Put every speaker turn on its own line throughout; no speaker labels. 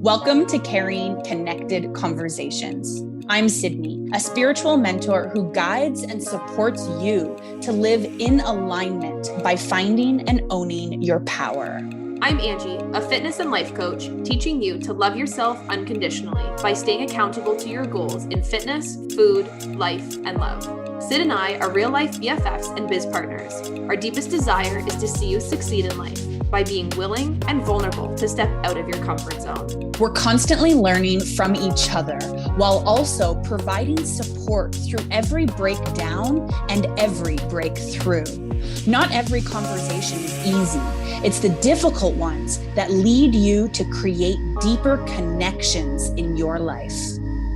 Welcome to Carrying Connected Conversations. I'm Sydney, a spiritual mentor who guides and supports you to live in alignment by finding and owning your power.
I'm Angie, a fitness and life coach, teaching you to love yourself unconditionally by staying accountable to your goals in fitness, food, life, and love. Syd and I are real-life BFFs and biz partners. Our deepest desire is to see you succeed in life by being willing and vulnerable to step out of your comfort zone.
We're constantly learning from each other while also providing support through every breakdown and every breakthrough. Not every conversation is easy. It's the difficult ones that lead you to create deeper connections in your life.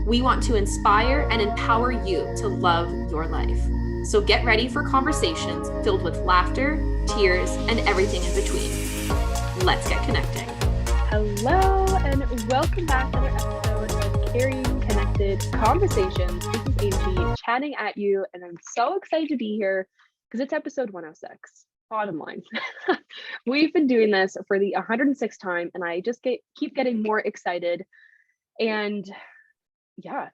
We want to inspire and empower you to love your life. So get ready for conversations filled with laughter, tears, and everything in between. Let's get connecting.
Hello, and welcome back to another episode of Carrying Connected Conversations. This is Angie chatting at you, and I'm so excited to be here because it's episode 106. Bottom line, we've been doing this for the 106th time, and I just keep getting more excited, and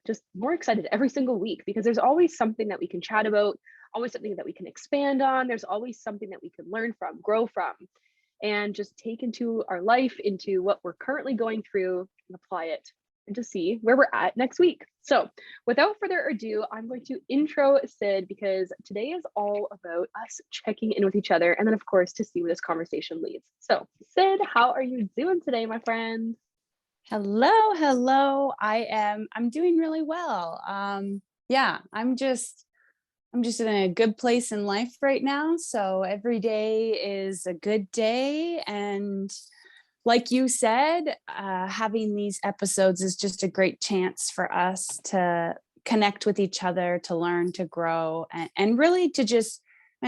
just more excited every single week because there's always something that we can chat about, always something that we can expand on. There's always something that we can learn from, grow from, and just take into our life, into what we're currently going through, and apply it and to see where we're at next week. So without further ado, I'm going to intro Syd because today is all about us checking in with each other, and then of course to see where this conversation leads. So Syd, how are you doing today, my friend?
Hello. I'm doing really well. I'm just in a good place in life right now. So every day is a good day. And like you said, having these episodes is just a great chance for us to connect with each other, to learn, to grow, and really to just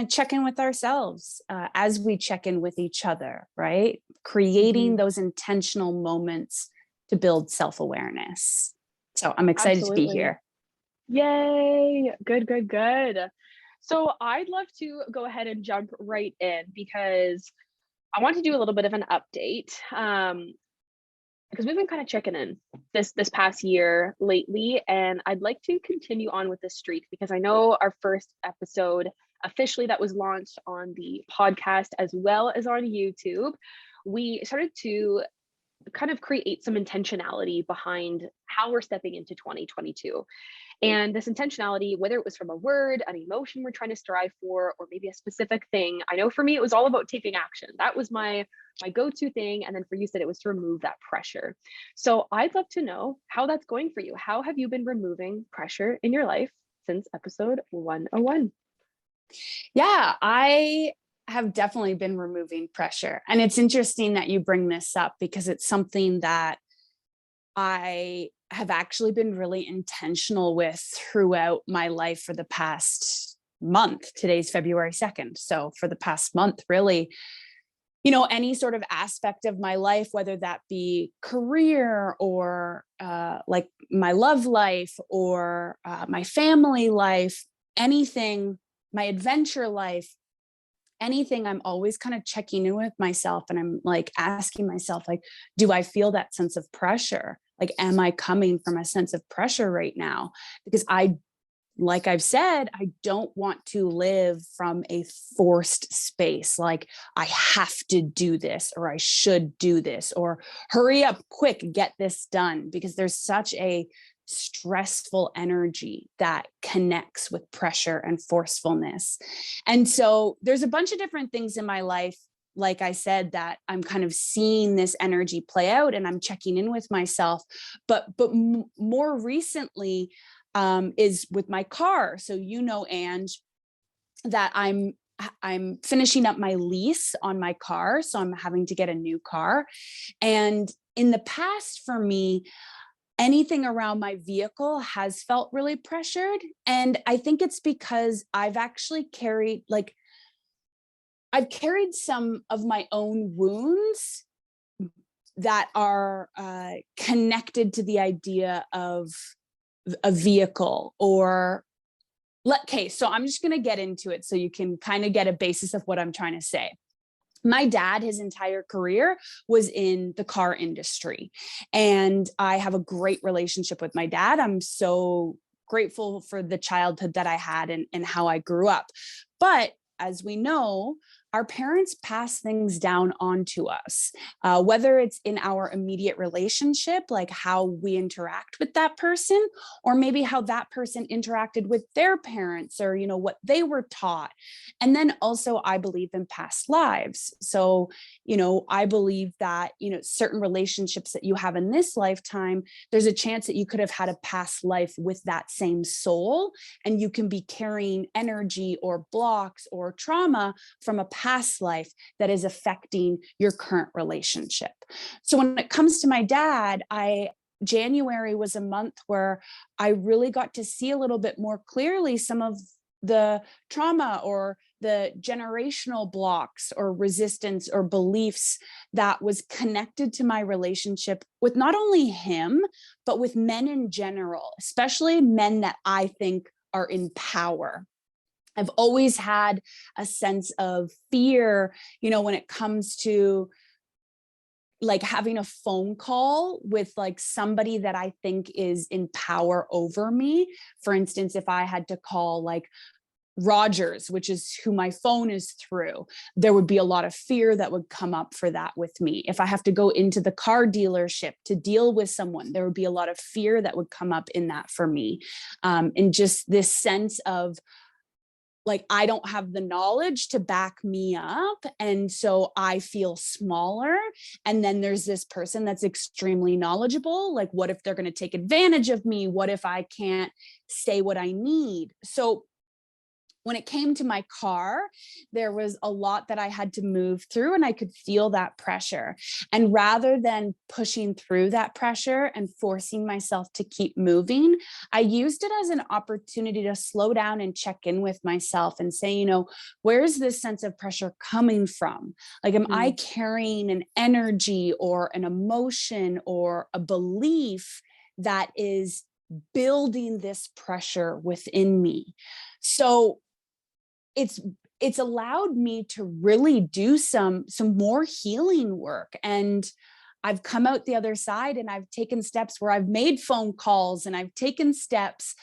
check in with ourselves as we check in with each other, right? Creating those intentional moments to build self-awareness. So I'm excited to be here.
Yay. Good. So I'd love to go ahead and jump right in because I want to do a little bit of an update because we've been kind of checking in this past year lately, and I'd like to continue on with this streak because I know our first episode officially that was launched on the podcast as well as on YouTube, we started to kind of create some intentionality behind how we're stepping into 2022. And this intentionality, whether it was from a word, an emotion we're trying to strive for, or maybe a specific thing. I know for me, it was all about taking action. That was my go-to thing. And then for you, Syd, it was to remove that pressure. So I'd love to know how that's going for you. How have you been removing pressure in your life since episode 101?
Yeah, I have definitely been removing pressure. And it's interesting that you bring this up because it's something that I have actually been really intentional with throughout my life for the past month. Today's February 2nd. So for the past month, really, any sort of aspect of my life, whether that be career or like my love life or my family life, anything, my adventure life, anything, I'm always kind of checking in with myself, and I'm like asking myself, like, do I feel that sense of pressure? Like, am I coming from a sense of pressure right now? Because like I've said, I don't want to live from a forced space. Like I have to do this, or I should do this, or hurry up, quick, get this done, because there's such a stressful energy that connects with pressure and forcefulness. And so there's a bunch of different things in my life, like I said, that I'm kind of seeing this energy play out, and I'm checking in with myself. But more recently is with my car. So Ange, that I'm finishing up my lease on my car, so I'm having to get a new car. And in the past, for me, anything around my vehicle has felt really pressured. And I think it's because I've actually carried some of my own wounds that are connected to the idea of a vehicle or Okay, so I'm just going to get into it so you can kind of get a basis of what I'm trying to say. My dad, his entire career was in the car industry, and I have a great relationship with my dad. I'm so grateful for the childhood that I had and how I grew up. But as we know, our parents pass things down onto us, whether it's in our immediate relationship, like how we interact with that person, or maybe how that person interacted with their parents, or, you know, what they were taught. And then also, I believe in past lives. So, you know, I believe that, you know, certain relationships that you have in this lifetime, there's a chance that you could have had a past life with that same soul, and you can be carrying energy or blocks or trauma from a past life that is affecting your current relationship. So when it comes to my dad, January was a month where I really got to see a little bit more clearly some of the trauma or the generational blocks or resistance or beliefs that was connected to my relationship with not only him, but with men in general, especially men that I think are in power. I've always had a sense of fear, you know, when it comes to like having a phone call with like somebody that I think is in power over me. For instance, if I had to call like Rogers, which is who my phone is through, there would be a lot of fear that would come up for that with me. If I have to go into the car dealership to deal with someone, there would be a lot of fear that would come up in that for me. And just this sense of like, I don't have the knowledge to back me up. And so I feel smaller. And then there's this person that's extremely knowledgeable. Like, what if they're going to take advantage of me? What if I can't say what I need? So when it came to my car, there was a lot that I had to move through, and I could feel that pressure. And rather than pushing through that pressure and forcing myself to keep moving, I used it as an opportunity to slow down and check in with myself and say, you know, where's this sense of pressure coming from? Like, am I carrying an energy or an emotion or a belief that is building this pressure within me? So it's allowed me to really do some more healing work. And I've come out the other side, and I've taken steps where I've made phone calls, and I've taken steps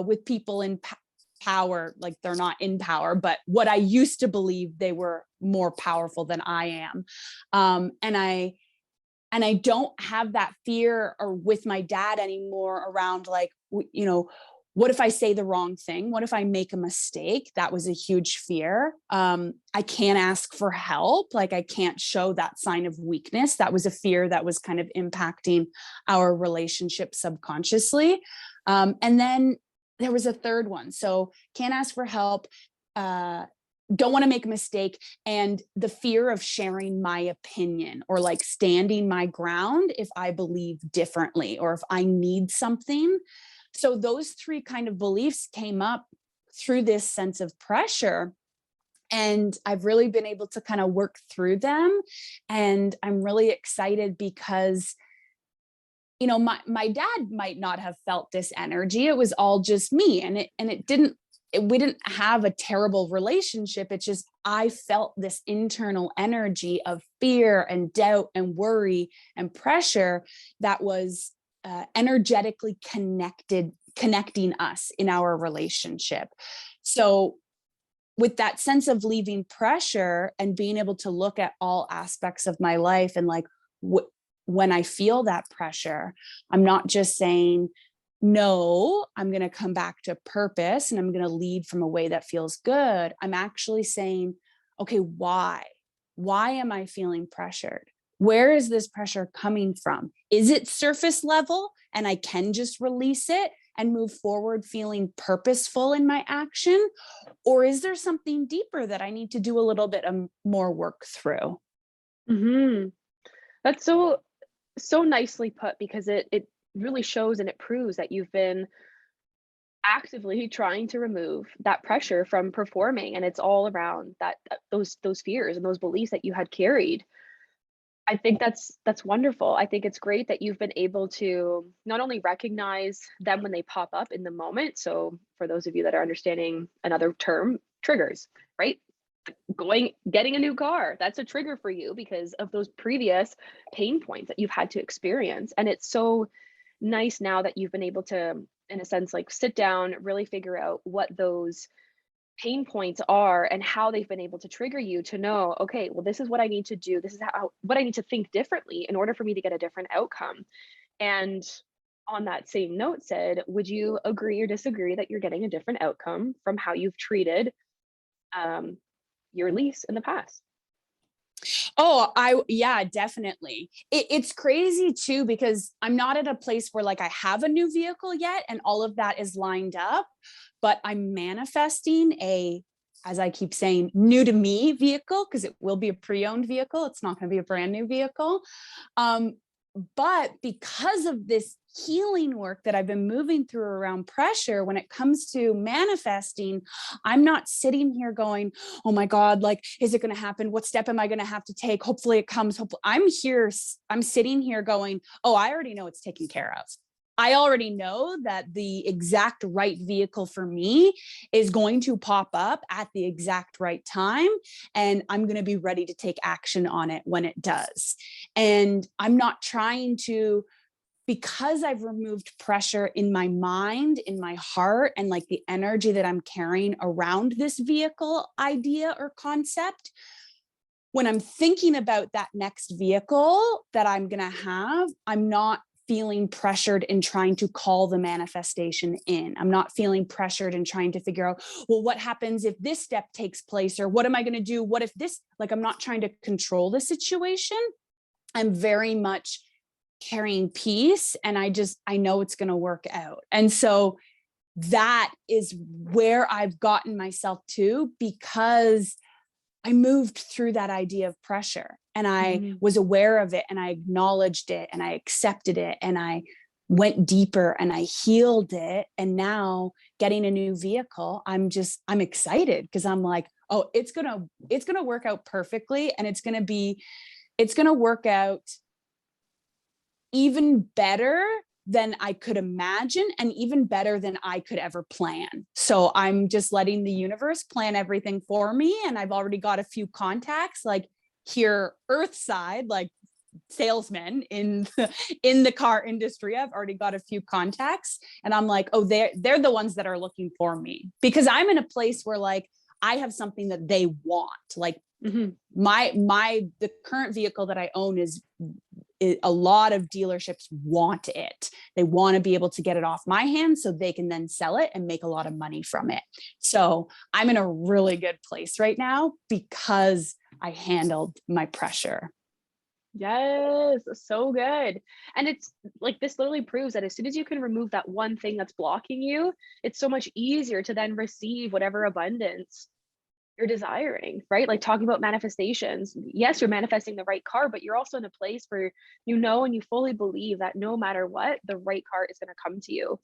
with people in power, like they're not in power, but what I used to believe they were more powerful than I am. And I don't have that fear or with my dad anymore around like, you know, what if I say the wrong thing? What if I make a mistake? That was a huge fear. I can't ask for help. Like, I can't show that sign of weakness. That was a fear that was kind of impacting our relationship subconsciously. And then there was a third one. So can't ask for help. Don't want to make a mistake, and the fear of sharing my opinion or like standing my ground if I believe differently or if I need something. So those three kind of beliefs came up through this sense of pressure. And I've really been able to kind of work through them. And I'm really excited because, you know, my dad might not have felt this energy. It was all just me. And we didn't have a terrible relationship. It's just, I felt this internal energy of fear and doubt and worry and pressure that was energetically connecting us in our relationship. So with that sense of leaving pressure and being able to look at all aspects of my life and like when I feel that pressure, I'm not just saying, no, I'm going to come back to purpose and I'm going to lead from a way that feels good. I'm actually saying, okay, why? Why am I feeling pressured? Where is this pressure coming from? Is it surface level and I can just release it and move forward feeling purposeful in my action? Or is there something deeper that I need to do a little bit more work through?
That's so nicely put, because it really shows and it proves that you've been actively trying to remove that pressure from performing, and it's all around those fears and those beliefs that you had carried. I think that's wonderful. I think it's great that you've been able to not only recognize them when they pop up in the moment. So for those of you that are understanding another term, triggers, right? Getting a new car, that's a trigger for you because of those previous pain points that you've had to experience. And it's so nice now that you've been able to, in a sense, like sit down, really figure out what those pain points are and how they've been able to trigger you to know, okay, well, this is what I need to do. This is how what I need to think differently in order for me to get a different outcome. And on that same note, Sid, would you agree or disagree that you're getting a different outcome from how you've treated um, your lease in the past?
Oh, yeah, definitely. It's crazy too, because I'm not at a place where like I have a new vehicle yet and all of that is lined up, but I'm manifesting as I keep saying, new to me vehicle, because it will be a pre-owned vehicle. It's not going to be a brand new vehicle. Um, but because of this healing work that I've been moving through around pressure, when it comes to manifesting, I'm not sitting here going, oh my God, like, is it going to happen? What step am I going to have to take? Hopefully it comes. Hopefully I'm sitting here going, oh, I already know it's taken care of. I already know that the exact right vehicle for me is going to pop up at the exact right time. And I'm going to be ready to take action on it when it does. And I'm not trying to, because I've removed pressure in my mind, in my heart, and like the energy that I'm carrying around this vehicle idea or concept. When I'm thinking about that next vehicle that I'm going to have, I'm not feeling pressured in trying to call the manifestation in. I'm not feeling pressured in trying to figure out, well, what happens if this step takes place? Or what am I going to do? What if this, like, I'm not trying to control the situation. I'm very much carrying peace. And I know it's going to work out. And so that is where I've gotten myself to, because I moved through that idea of pressure and I was aware of it and I acknowledged it and I accepted it and I went deeper and I healed it. And now getting a new vehicle, I'm excited because I'm like, oh, it's going to work out perfectly. And it's going to work out even better than I could imagine and even better than I could ever plan. So I'm just letting the universe plan everything for me. And I've already got a few contacts, like here earthside, like salesmen in the car industry. I've already got a few contacts and I'm like, oh, they're the ones that are looking for me, because I'm in a place where like I have something that they want. Like the current vehicle that I own is a lot of dealerships want it. They want to be able to get it off my hands so they can then sell it and make a lot of money from it. So I'm in a really good place right now because I handled my pressure.
Yes, so good. And it's like this literally proves that as soon as you can remove that one thing that's blocking you, it's so much easier to then receive whatever abundance you're desiring, right? Like talking about manifestations. Yes, you're manifesting the right car, but you're also in a place where you know and you fully believe that no matter what, the right car is going to come to you.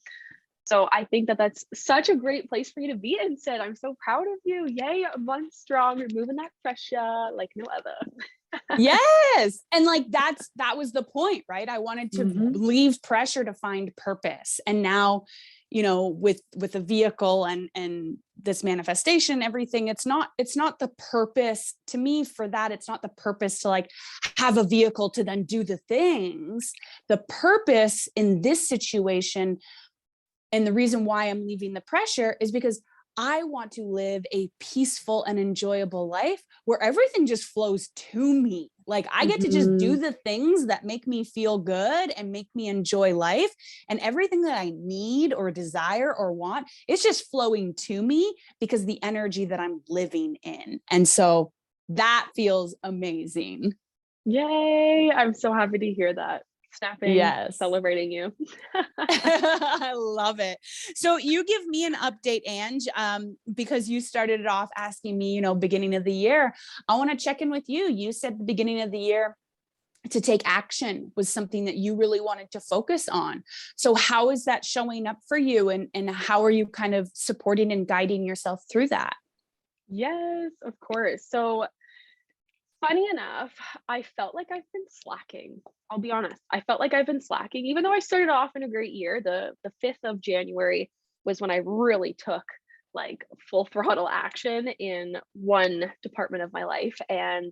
So I think that that's such a great place for you to be in, Sid. I'm so proud of you. Yay, a month strong, removing that pressure like no other.
Yes. And like that was the point, right? I wanted to leave pressure to find purpose. And now, you know, with a vehicle and this manifestation, everything, it's not the purpose to me for that. It's not the purpose to like have a vehicle to then do the things. The purpose in this situation and the reason why I'm leaving the pressure is because I want to live a peaceful and enjoyable life where everything just flows to me. Like I get to just do the things that make me feel good and make me enjoy life. And everything that I need or desire or want, it's just flowing to me because the energy that I'm living in. And so that feels amazing.
Yay. I'm so happy to hear that. Snapping,
Yes.
celebrating you.
I love it. So you give me an update, Ange, because you started it off asking me, you know, beginning of the year. I want to check in with you. You said the beginning of the year to take action was something that you really wanted to focus on. So how is that showing up for you? And how are you kind of supporting and guiding yourself through that?
Yes, of course. So Funny enough, I felt like I've been slacking. I'll be honest. I felt like I've been slacking, even though I started off in a great year. The 5th of January was when I really took like full throttle action in one department of my life. And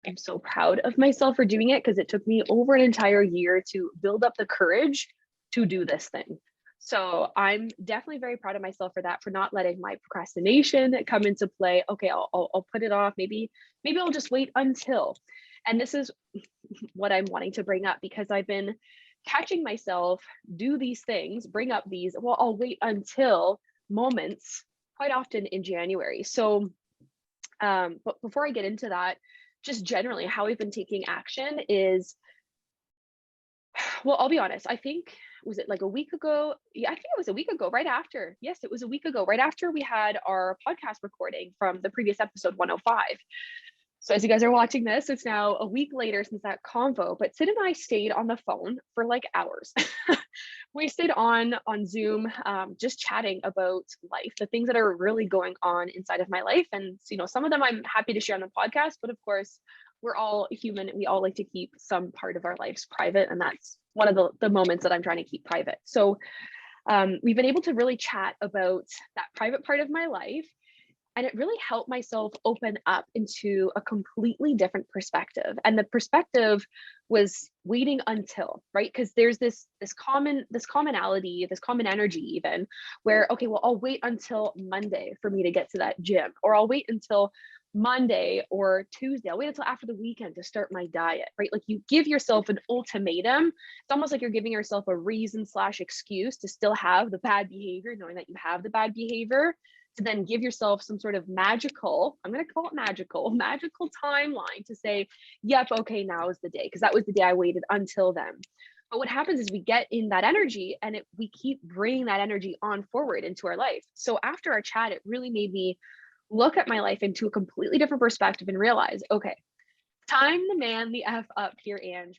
I'm so proud of myself for doing it because it took me over an entire year to build up the courage to do this thing. So I'm definitely very proud of myself for that, for not letting my procrastination come into play. Okay, I'll put it off. Maybe I'll just wait until. And this is what I'm wanting to bring up because I've been catching myself do these things, bring up these, well, I'll wait until moments quite often in January. So, but before I get into that, just generally how we've been taking action is, well, I'll be honest. I think, was it like a week ago? Yeah, I think it was a week ago, right after. Yes, it was a week ago, right after we had our podcast recording from the previous episode 105. So as you guys are watching this, it's now a week later since that convo, but Sid and I stayed on the phone for like hours. We stayed on Zoom, just chatting about life, the things that are really going on inside of my life. And, some of them I'm happy to share on the podcast, but of course, we're all human. We all like to keep some part of our lives private. And that's one of the moments that I'm trying to keep private. So we've been able to really chat about that private part of my life. And it really helped myself open up into a completely different perspective. And the perspective was waiting until, right? Because there's this commonality, this common energy even, where, okay, well, I'll wait until Monday for me to get to that gym, or I'll wait until Monday or Tuesday. I'll wait until after the weekend to start my diet, right? Like you give yourself an ultimatum. It's almost like you're giving yourself a reason / excuse to still have the bad behavior, knowing that you have the bad behavior, to then give yourself some sort of magical, I'm going to call it magical timeline to say, yep, okay, now is the day. Because that was the day I waited until then. But what happens is we get in that energy and we keep bringing that energy on forward into our life. So after our chat, it really made me look at my life into a completely different perspective and realize, okay, time to man the F up here, Ange.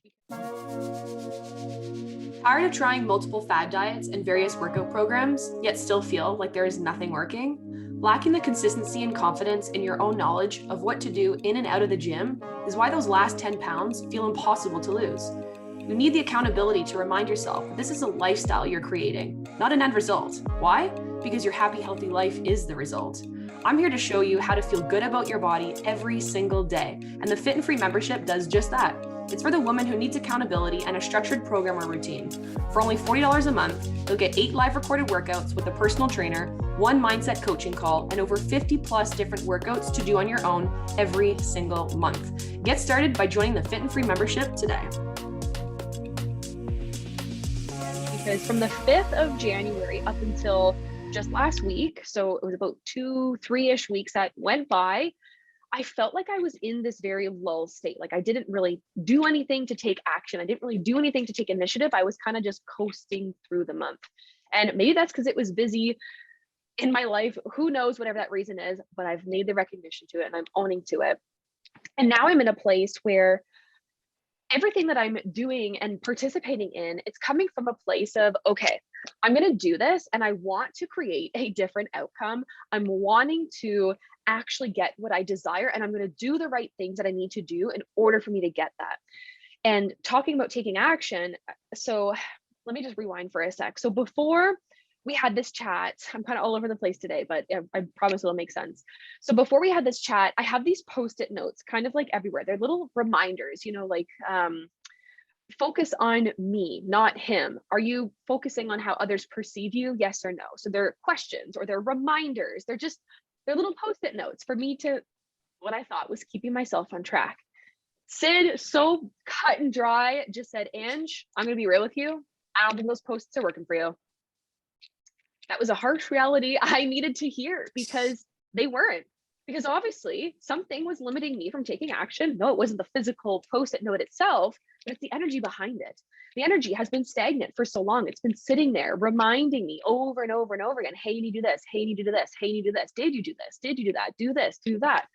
Tired of trying multiple fad diets and various workout programs, yet still feel like there is nothing working? Lacking the consistency and confidence in your own knowledge of what to do in and out of the gym is why those last 10 pounds feel impossible to lose. You need the accountability to remind yourself that this is a lifestyle you're creating, not an end result. Why? Because your happy, healthy life is the result. I'm here to show you how to feel good about your body every single day, and the Fit and Free membership does just that. It's for the woman who needs accountability and a structured program or routine. For only $40 a month, you'll get 8 live recorded workouts with a personal trainer, 1 mindset coaching call, and over 50 plus different workouts to do on your own every single month. Get started by joining the Fit and Free membership today.
Because from the 5th of January up until just last week, so it was about 2-3-ish weeks that went by, I felt like I was in this very lull state. Like I didn't really do anything to take action. I didn't really do anything to take initiative. I was kind of just coasting through the month. And maybe that's because it was busy in my life. Who knows, whatever that reason is, but I've made the recognition to it and I'm owning to it. And now I'm in a place where everything that I'm doing and participating in, it's coming from a place of, okay, I'm going to do this and I want to create a different outcome. I'm wanting to actually get what I desire and I'm going to do the right things that I need to do in order for me to get that. And talking about taking action, so let me just rewind for a sec. So before we had this chat, I'm kind of all over the place today, but I promise it'll make sense. So before we had this chat, I have these Post-it notes kind of like everywhere. They're little reminders, like focus on me, not him. Are you focusing on how others perceive you? Yes or no? So they're questions or they're reminders. They're little Post-it notes for me to, what I thought was keeping myself on track. Syd, so cut and dry, just said, Ange, I'm going to be real with you. I don't think those posts are working for you. That was a harsh reality I needed to hear because they weren't. Because obviously something was limiting me from taking action. No, it wasn't the physical Post-it note itself, but it's the energy behind it. The energy has been stagnant for so long. It's been sitting there reminding me over and over and over again, hey, you need to do this. Hey, you need to do this. Hey, you need to do this. Did you do this? Did you do that? Do this, do that.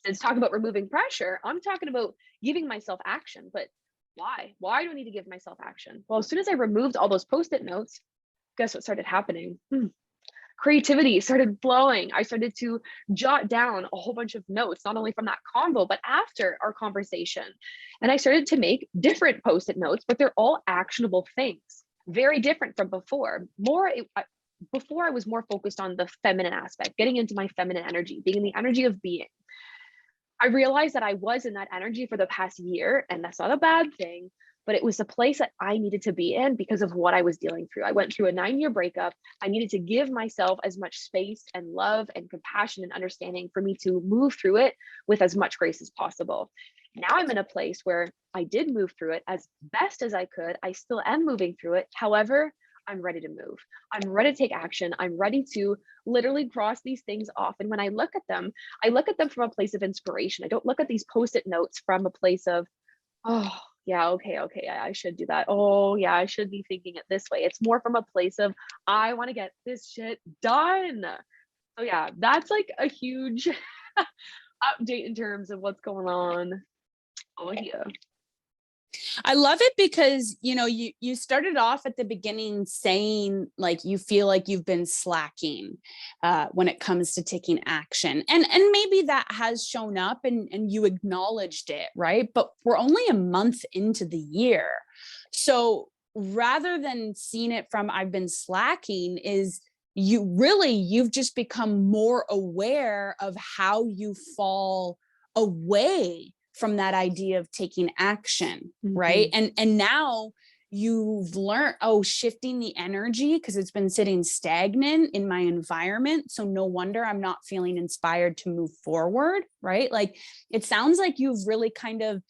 Let's talk about removing pressure. I'm talking about giving myself action, but why? Why do I need to give myself action? Well, as soon as I removed all those Post-it notes, guess what started happening? creativity started flowing. I started to jot down a whole bunch of notes, not only from that convo, but after our conversation. And I started to make different post-it notes, but they're all actionable things, very different from before. Before I was more focused on the feminine aspect, getting into my feminine energy, being in the energy of being. I realized that I was in that energy for the past year, and that's not a bad thing, but it was a place that I needed to be in because of what I was dealing through. I went through a 9-year breakup. I needed to give myself as much space and love and compassion and understanding for me to move through it with as much grace as possible. Now I'm in a place where I did move through it as best as I could. I still am moving through it. However, I'm ready to move. I'm ready to take action. I'm ready to literally cross these things off. And when I look at them from a place of inspiration. I don't look at these post-it notes from a place of, oh, yeah, okay, I should do that. Oh, yeah, I should be thinking it this way. It's more from a place of, I want to get this shit done. So yeah, that's like a huge update in terms of what's going on. Oh yeah.
I love it because, you started off at the beginning saying like you feel like you've been slacking when it comes to taking action. And maybe that has shown up and you acknowledged it, right? But we're only a month into the year. So rather than seeing it from I've been slacking is you've just become more aware of how you fall away from that idea of taking action, right? And now you've learned, shifting the energy because it's been sitting stagnant in my environment. So no wonder I'm not feeling inspired to move forward, right? Like it sounds like you've really kind of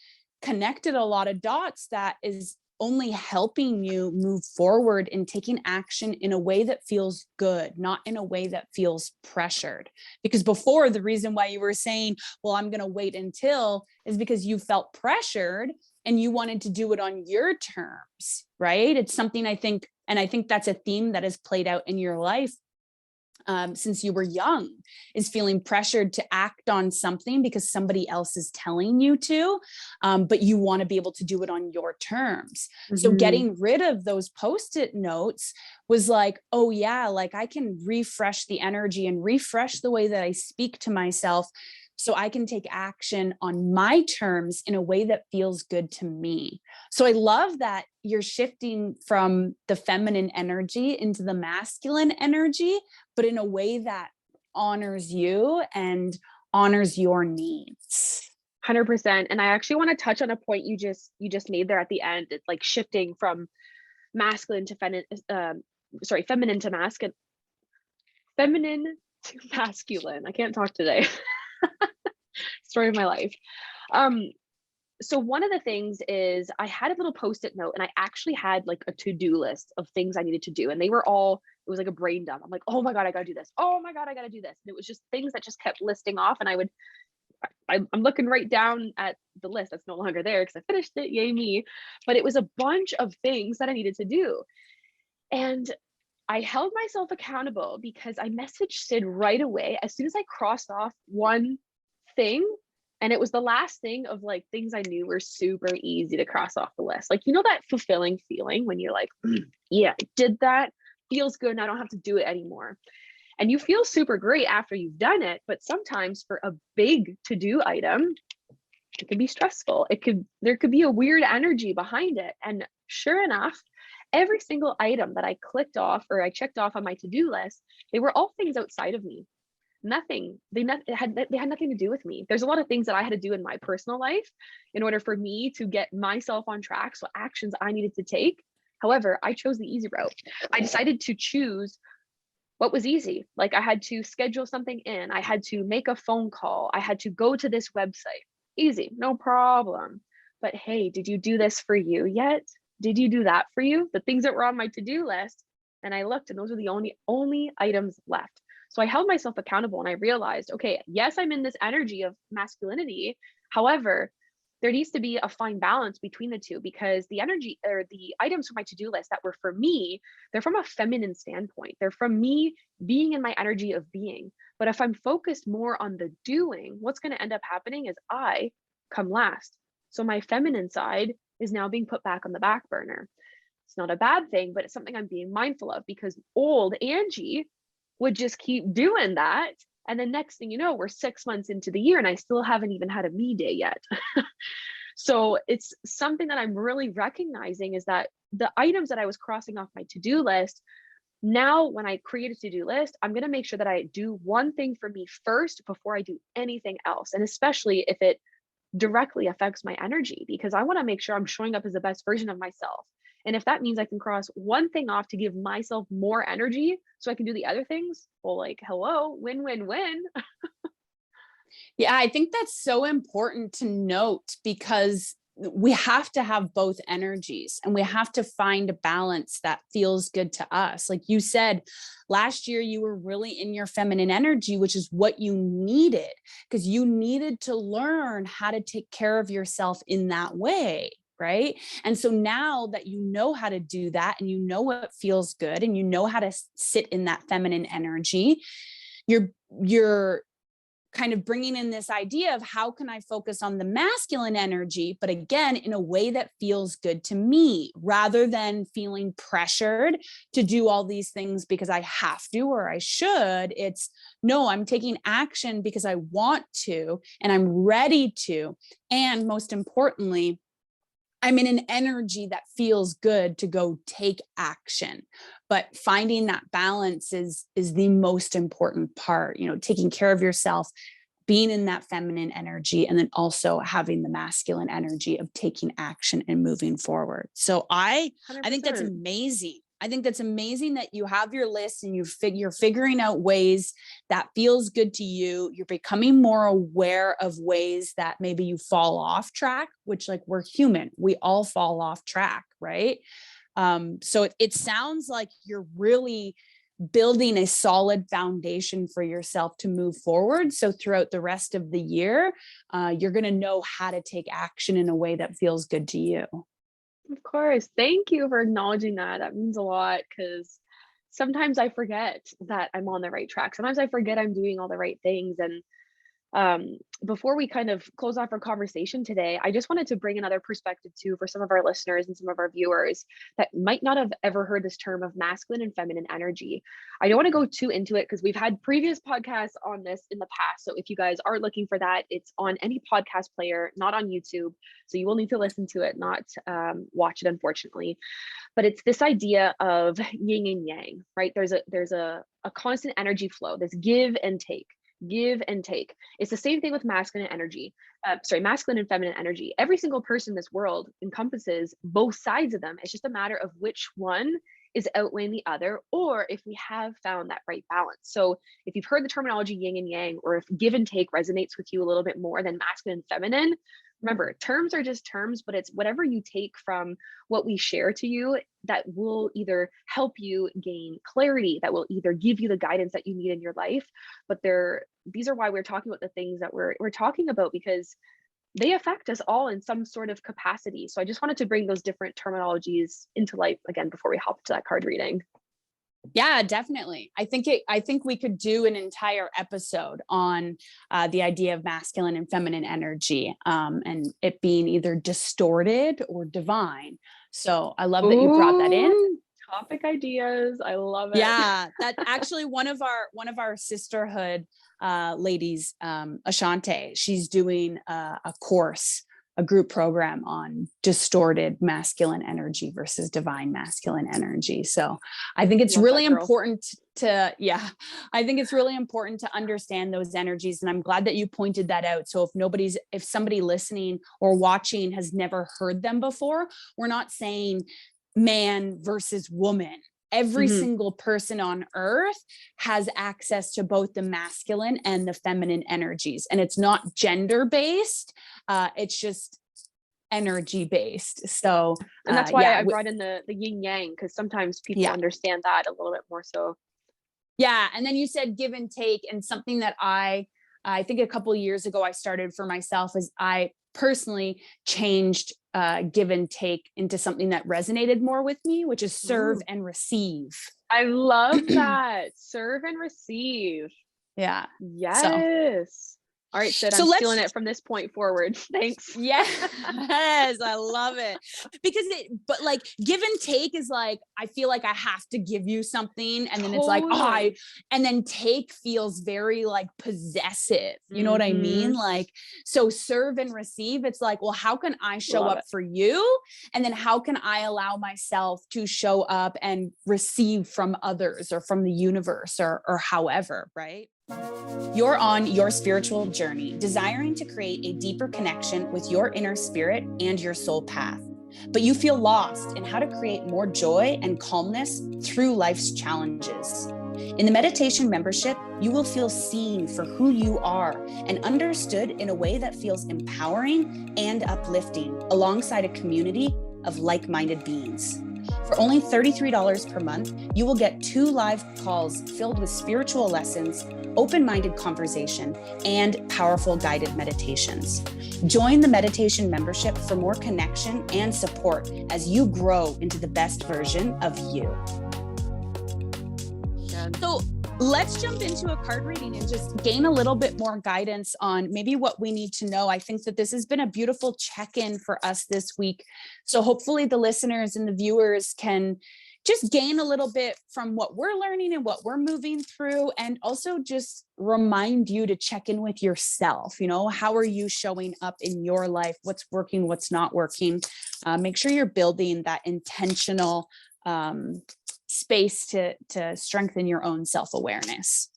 connected a lot of dots that is only helping you move forward in taking action in a way that feels good, not in a way that feels pressured. Because before, the reason why you were saying, well, I'm going to wait until is because you felt pressured and you wanted to do it on your terms, right? It's something I think that's a theme that has played out in your life since you were young, is feeling pressured to act on something because somebody else is telling you to, but you want to be able to do it on your terms. So getting rid of those post-it notes was like, oh yeah, like I can refresh the energy and refresh the way that I speak to myself so I can take action on my terms in a way that feels good to me. So I love that you're shifting from the feminine energy into the masculine energy, but in a way that honors you and honors your needs.
100%. And I actually want to touch on a point you just made there at the end. It's like shifting from masculine to feminine to masculine. Feminine to masculine. I can't talk today. Story of my life. So one of the things is I had a little post-it note and I actually had like a to-do list of things I needed to do. And it was like a brain dump. I'm like, oh my God, I gotta do this. Oh my God, I gotta do this. And it was just things that just kept listing off. And I'm looking right down at the list that's no longer there because I finished it, yay me. But it was a bunch of things that I needed to do. And I held myself accountable because I messaged Syd right away as soon as I crossed off one thing. And it was the last thing of like things I knew were super easy to cross off the list. Like, that fulfilling feeling when you're like, yeah, I did that. Feels good. And I don't have to do it anymore. And you feel super great after you've done it. But sometimes for a big to-do item, it can be stressful. There could be a weird energy behind it. And sure enough, every single item that I clicked off or I checked off on my to-do list, they were all things outside of me. They had nothing to do with me. There's a lot of things that I had to do in my personal life in order for me to get myself on track. So actions I needed to take. However, I chose the easy route. I decided to choose what was easy. Like I had to schedule something in. I had to make a phone call. I had to go to this website. Easy, no problem. But hey, did you do this for you yet? Did you do that for you? The things that were on my to-do list. And I looked and those were the only items left. So I held myself accountable and I realized, okay, yes, I'm in this energy of masculinity. However, there needs to be a fine balance between the two because the energy or the items from my to-do list that were for me, they're from a feminine standpoint. They're from me being in my energy of being. But if I'm focused more on the doing, what's going to end up happening is I come last. So my feminine side is now being put back on the back burner. It's not a bad thing, but it's something I'm being mindful of because old Angie would just keep doing that. And then next thing you know, we're 6 months into the year and I still haven't even had a me day yet. So it's something that I'm really recognizing is that the items that I was crossing off my to-do list, now when I create a to-do list, I'm going to make sure that I do one thing for me first before I do anything else. And especially if it directly affects my energy, because I want to make sure I'm showing up as the best version of myself. And if that means I can cross one thing off to give myself more energy so I can do the other things, well, like, hello, win, win, win.
Yeah, I think that's so important to note because we have to have both energies and we have to find a balance that feels good to us. Like you said, last year you were really in your feminine energy, which is what you needed because you needed to learn how to take care of yourself in that way. Right. And so now that you know how to do that and you know what feels good and you know how to sit in that feminine energy, you're kind of bringing in this idea of how can I focus on the masculine energy, but again, in a way that feels good to me rather than feeling pressured to do all these things because I have to or I should. It's no, I'm taking action because I want to and I'm ready to. And most importantly, I'm in an energy that feels good to go take action. But finding that balance is the most important part, taking care of yourself, being in that feminine energy, and then also having the masculine energy of taking action and moving forward. So I think that's
100%.
amazing. I think that's amazing that you have your list and you're figuring out ways that feels good to you. You're becoming more aware of ways that maybe you fall off track, which like we're human. We all fall off track, right? So it sounds like you're really building a solid foundation for yourself to move forward. So throughout the rest of the year, you're going to know how to take action in a way that feels good to you.
Of course. Thank you for acknowledging that. That means a lot because sometimes I forget that I'm on the right track. Sometimes I forget I'm doing all the right things. And before we kind of close off our conversation today, I just wanted to bring another perspective too for some of our listeners and some of our viewers that might not have ever heard this term of masculine and feminine energy. I don't want to go too into it because we've had previous podcasts on this in the past. So if you guys are looking for that, it's on any podcast player, not on YouTube. So you will need to listen to it, not watch it, unfortunately. But it's this idea of yin and yang, right? There's a constant energy flow, this give and take. Give and take. It's the same thing with masculine energy. Masculine and feminine energy. Every single person in this world encompasses both sides of them. It's just a matter of which one is outweighing the other, or if we have found that right balance. So if you've heard the terminology yin and yang, or if give and take resonates with you a little bit more than masculine and feminine, remember, terms are just terms, but it's whatever you take from what we share to you that will either help you gain clarity, that will either give you the guidance that you need in your life. But these are why we're talking about the things that we're talking about, because they affect us all in some sort of capacity. So I just wanted to bring those different terminologies into light again before we hop to that card reading.
Yeah, definitely. I think we could do an entire episode on the idea of masculine and feminine energy, and it being either distorted or divine. So I love that you brought that in.
Topic ideas. I love it.
Yeah, that actually one of our sisterhood ladies, Ashante, she's doing a course, a group program on distorted masculine energy versus divine masculine energy. So I think it's really important to understand those energies. And I'm glad that you pointed that out. So if somebody listening or watching has never heard them before, we're not saying man versus woman. Every single person on earth has access to both the masculine and the feminine energies. And it's not gender based. It's just energy based. So,
and that's why I brought in the yin yang, because sometimes people understand that a little bit more so.
Yeah. And then you said give and take, and something that I think a couple of years ago I started for myself is I personally changed give and take into something that resonated more with me, which is serve and receive.
I love that. Serve and receive.
Yeah.
Yes. All right, Sid,
So
I'm
let's
stealing it from this point forward. Thanks.
Yes, I love it. Because but like give and take is like, I feel like I have to give you something. And then it's like,
Totally.
and then take feels very like possessive. You know what I mean?
Mhm.
Like, so serve and receive, it's like, well, how can I show
Love
up
it.
for you? And then how can I allow myself to show up and receive from others or from the universe or however, right? You're on your spiritual journey, desiring to create a deeper connection with your inner spirit and your soul path. But you feel lost in how to create more joy and calmness through life's challenges. In the meditation membership, you will feel seen for who you are and understood in a way that feels empowering and uplifting, alongside a community of like-minded beings. For only $33 per month, you will get 2 live calls filled with spiritual lessons, open-minded conversation, and powerful guided meditations. Join the meditation membership for more connection and support as you grow into the best version of you. So let's jump into a card reading and just gain a little bit more guidance on maybe what we need to know. I think that this has been a beautiful check-in for us this week. So hopefully the listeners and the viewers can just gain a little bit from what we're learning and what we're moving through, and also just remind you to check in with yourself. You know, how are you showing up in your life? What's working, what's not working? Make sure you're building that intentional space to strengthen your own self-awareness.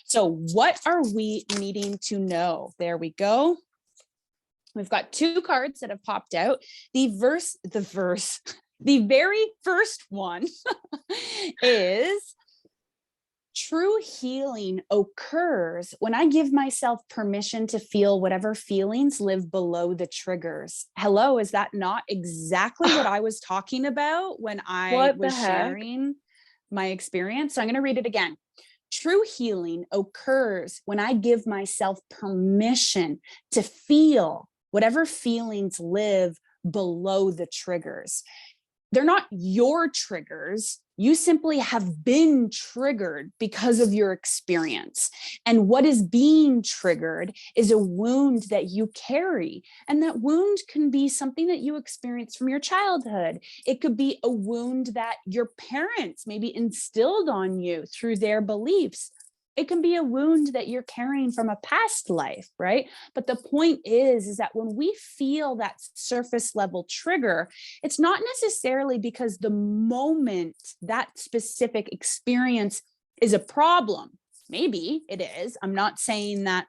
So what are we needing to know? There we go. We've got 2 cards that have popped out. The very first one is: true healing occurs when I give myself permission to feel whatever feelings live below the triggers. Hello, is that not exactly what I was talking about when I
What the
was
heck?
sharing my experience? So I'm going to read it again. True healing occurs when I give myself permission to feel whatever feelings live below the triggers. They're not your triggers. You simply have been triggered because of your experience. And what is being triggered is a wound that you carry. And that wound can be something that you experienced from your childhood. It could be a wound that your parents maybe instilled on you through their beliefs. It can be a wound that you're carrying from a past life, right? But the point is that when we feel that surface level trigger, it's not necessarily because the moment that specific experience is a problem. Maybe it is. I'm not saying that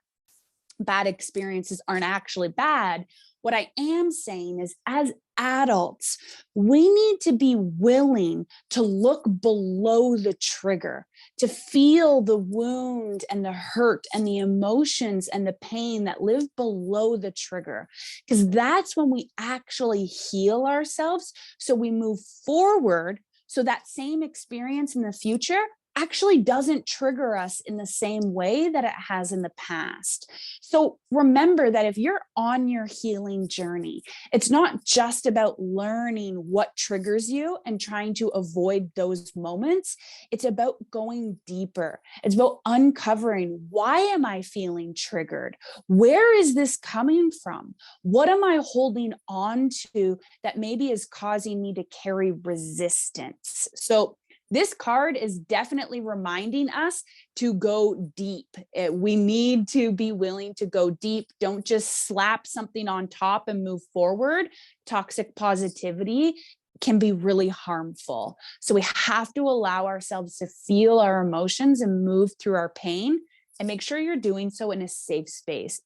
bad experiences aren't actually bad. What I am saying is, as adults, we need to be willing to look below the trigger, to feel the wound and the hurt and the emotions and the pain that live below the trigger, because that's when we actually heal ourselves. So we move forward, so that same experience in the future actually doesn't trigger us in the same way that it has in the past. So remember that if you're on your healing journey, it's not just about learning what triggers you and trying to avoid those moments. It's about going deeper. It's about uncovering, why am I feeling triggered? Where is this coming from? What am I holding on to that maybe is causing me to carry resistance? So this card is definitely reminding us to go deep. We need to be willing to go deep. Don't just slap something on top and move forward. Toxic positivity can be really harmful. So we have to allow ourselves to feel our emotions and move through our pain, and make sure you're doing so in a safe space.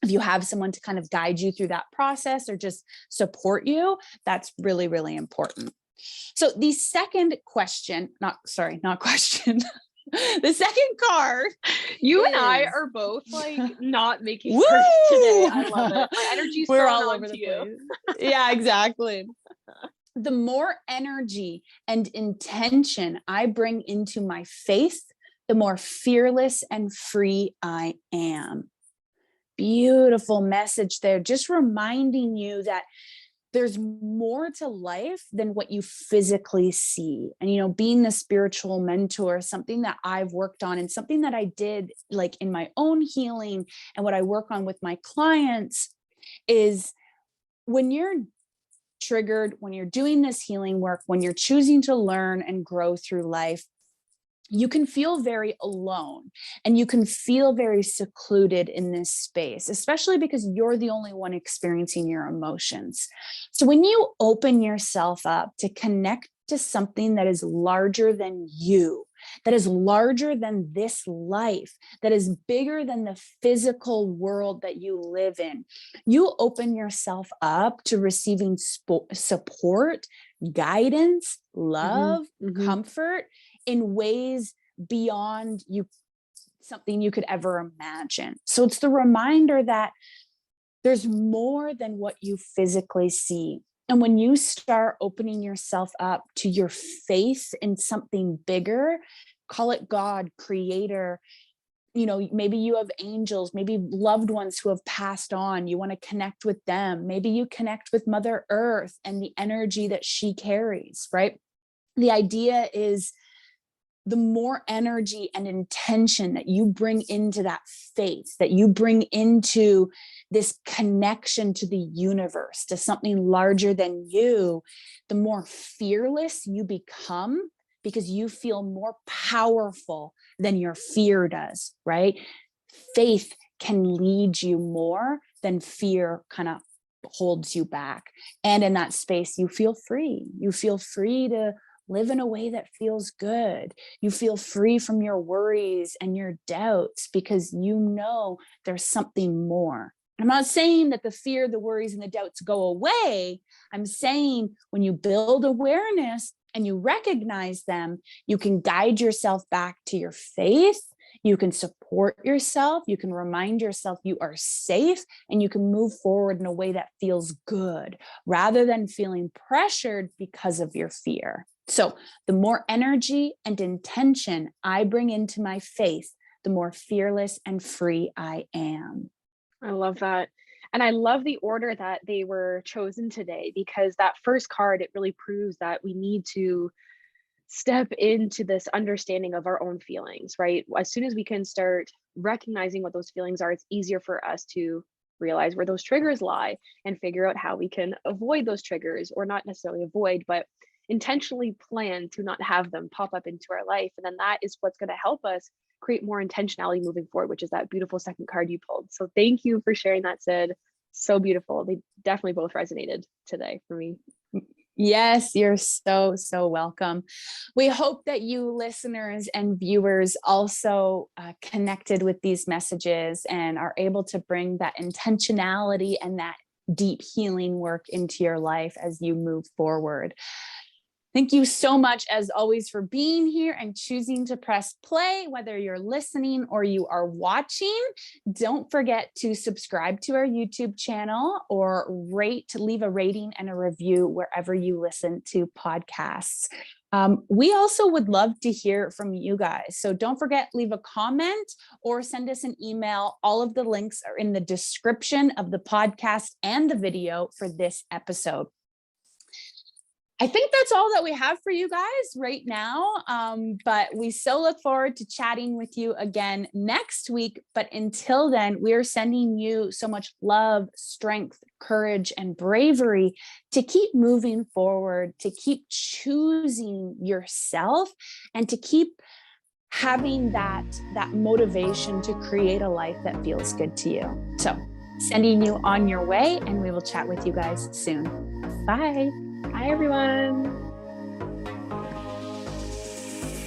If you have someone to kind of guide you through that process or just support you, that's really, really important. So the second question, not question, the second card.
You and I
is-
are both like not making
Woo!
cards today. I love it. My energy's
We're
thrown
all
on
over
to
the
you.
place. Yeah, exactly. The more energy and intention I bring into my faith, the more fearless and free I am. Beautiful message there. Just reminding you that there's more to life than what you physically see. And, being the spiritual mentor, something that I've worked on and something that I did like in my own healing and what I work on with my clients is when you're triggered, when you're doing this healing work, when you're choosing to learn and grow through life, you can feel very alone and you can feel very secluded in this space, especially because you're the only one experiencing your emotions. So when you open yourself up to connect to something that is larger than you, that is larger than this life, that is bigger than the physical world that you live in, you open yourself up to receiving support, guidance, love, comfort in ways beyond something you could ever imagine. So it's the reminder that there's more than what you physically see. And when you start opening yourself up to your faith in something bigger, call it God, creator, maybe you have angels, maybe loved ones who have passed on, you want to connect with them. Maybe you connect with Mother Earth and the energy that she carries, right? The idea is the more energy and intention that you bring into that faith, that you bring into this connection to the universe, to something larger than you, the more fearless you become because you feel more powerful than your fear does, right? Faith can lead you more than fear kind of holds you back. And in that space, you feel free. You feel free to live in a way that feels good. You feel free from your worries and your doubts because there's something more. I'm not saying that the fear, the worries, and the doubts go away. I'm saying when you build awareness and you recognize them, you can guide yourself back to your faith. You can support yourself. You can remind yourself you are safe, and you can move forward in a way that feels good rather than feeling pressured because of your fear. So the more energy and intention I bring into my faith, the more fearless and free I am.
I love that. And I love the order that they were chosen today, because that first card, it really proves that we need to step into this understanding of our own feelings, right? As soon as we can start recognizing what those feelings are, it's easier for us to realize where those triggers lie and figure out how we can avoid those triggers, or not necessarily avoid, but intentionally plan to not have them pop up into our life. And then that is what's going to help us create more intentionality moving forward, which is that beautiful second card you pulled. So thank you for sharing that, Syd. So beautiful. They definitely both resonated today for me.
Yes, you're so, so welcome. We hope that you listeners and viewers also connected with these messages and are able to bring that intentionality and that deep healing work into your life as you move forward. Thank you so much, as always, for being here and choosing to press play, whether you're listening or you are watching. Don't forget to subscribe to our YouTube channel or leave a rating and a review wherever you listen to podcasts. We also would love to hear from you guys. So don't forget, leave a comment or send us an email. All of the links are in the description of the podcast and the video for this episode. I think that's all that we have for you guys right now. But we so look forward to chatting with you again next week. But until then, we are sending you so much love, strength, courage, and bravery to keep moving forward, to keep choosing yourself, and to keep having that motivation to create a life that feels good to you. So sending you on your way, and we will chat with you guys soon. Bye.
Hi, everyone.